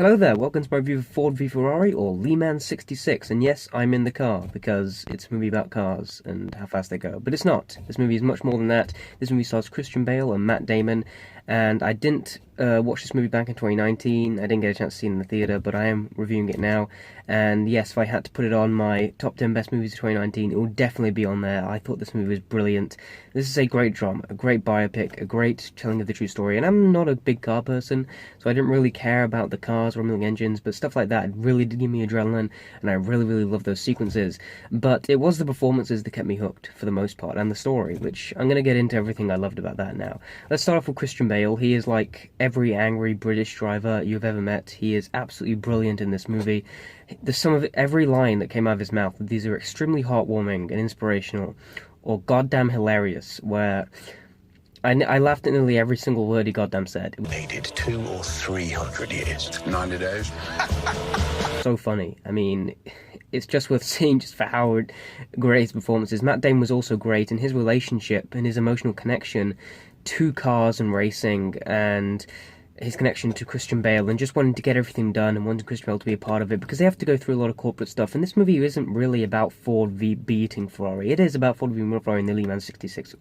Hello there, welcome to my review of Ford v Ferrari, or Le Mans 66, and yes, I'm in the car, because it's a movie about cars and how fast they go, but it's not. This movie is much more than that. This movie stars Christian Bale and Matt Damon, and I didn't watch this movie back in 2019, I didn't get a chance to see it in the theatre, but I am reviewing it now, and yes, if I had to put it on my top 10 best movies of 2019, it would definitely be on there. I thought this movie was brilliant. This is a great drama, a great biopic, a great telling of the true story, and I'm not a big car person, so I didn't really care about the cars or engines, but stuff like that really did give me adrenaline, and I really love those sequences. But it was the performances that kept me hooked, for the most part, and the story, which I'm going to get into everything I loved about that now. Let's start off with Christian Bale. He is like every angry British driver you've ever met. He is absolutely brilliant in this movie. The sum of every line that came out of his mouth, these are extremely heartwarming and inspirational, or goddamn hilarious, where I laughed at nearly every single word he goddamn said. Needed 200 or 300 years. 90 days. So funny. I mean, it's just worth seeing just for how great his performance is. Matt Damon was also great, and his relationship and his emotional connection to cars and racing, and his connection to Christian Bale, and just wanting to get everything done and wanting Christian Bale to be a part of it, because they have to go through a lot of corporate stuff, and this movie isn't really about Ford beating Ferrari. It is about Ford v Ferrari in the Le Mans 66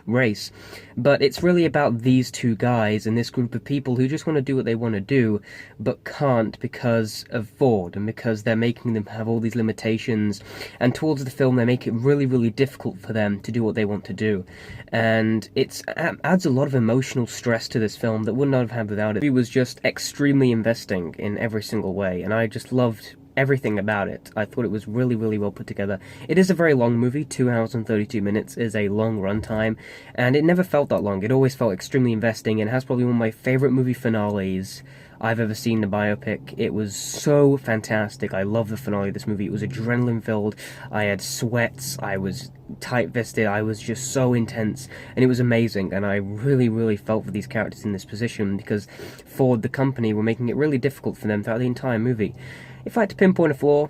race, but it's really about these two guys and this group of people who just want to do what they want to do, but can't because of Ford, and because they're making them have all these limitations, and towards the film they make it really difficult for them to do what they want to do, and it adds a lot of emotional stress to this film that would not have had without it. He was just extremely investing in every single way, and I just loved everything about it. I thought it was really well put together. It is a very long movie. 2 hours and 32 minutes is a long runtime, and it never felt that long. It always felt extremely investing, and has probably one of my favourite movie finales I've ever seen in a biopic. It was so fantastic. I love the finale of this movie. It was adrenaline-filled. I had sweats. I was tight-fisted. I was just so intense, and it was amazing, and I really felt for these characters in this position, because Ford, the company, were making it really difficult for them throughout the entire movie. If I had to pinpoint a flaw,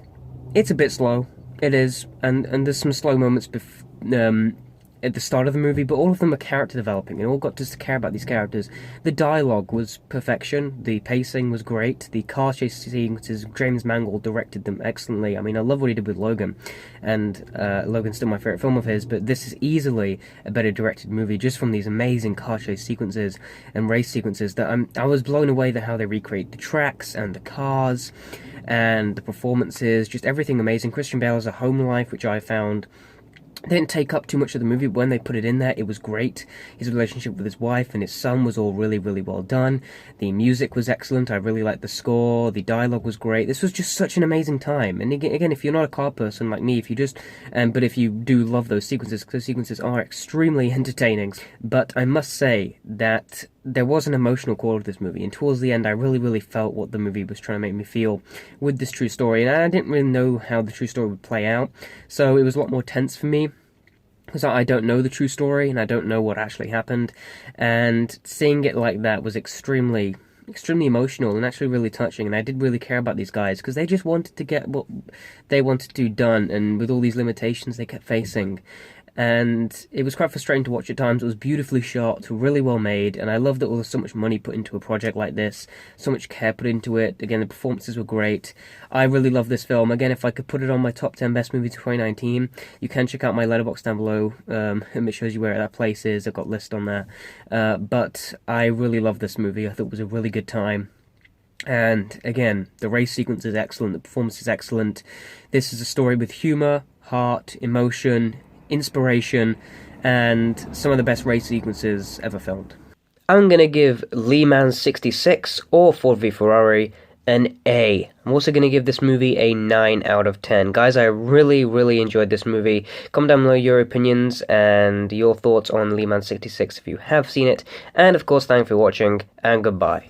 it's a bit slow. It is, and there's some slow moments at the start of the movie, but all of them are character developing, and all got us to care about these characters. The dialogue was perfection, the pacing was great, the car chase sequences, James Mangold directed them excellently. I mean, I love what he did with Logan, and Logan's still my favourite film of his, but this is easily a better directed movie, just from these amazing car chase sequences and race sequences that I was blown away at how they recreate the tracks and the cars and the performances, just everything amazing. Christian Bale has a home life, which I found didn't take up too much of the movie, but when they put it in there, it was great. His relationship with his wife and his son was all really well done. The music was excellent. I really liked the score. The dialogue was great. This was just such an amazing time. And again, if you're not a car person like me, if you just, but if you do love those sequences are extremely entertaining. But I must say that there was an emotional core to this movie, and towards the end I really felt what the movie was trying to make me feel with this true story, and I didn't really know how the true story would play out, so it was a lot more tense for me, because I don't know the true story, and I don't know what actually happened, and seeing it like that was extremely emotional and actually really touching, and I did really care about these guys, because they just wanted to get what they wanted to do done, and with all these limitations they kept facing. And it was quite frustrating to watch at times. It was beautifully shot, really well made, and I love that there was so much money put into a project like this, so much care put into it. Again, the performances were great. I really love this film. Again, if I could put it on my top 10 best movies of 2019, you can check out my letterboxd down below, and it shows you where that place is. I've got a list on there. But I really love this movie. I thought it was a really good time. And again, the race sequence is excellent, the performance is excellent. This is a story with humour, heart, emotion, inspiration, and some of the best race sequences ever filmed. I'm going to give Le Mans 66, or Ford v Ferrari, an A. I'm also going to give this movie a 9 out of 10. Guys, I really enjoyed this movie. Comment down below your opinions and your thoughts on Le Mans 66 if you have seen it. And of course, thanks for watching, and goodbye.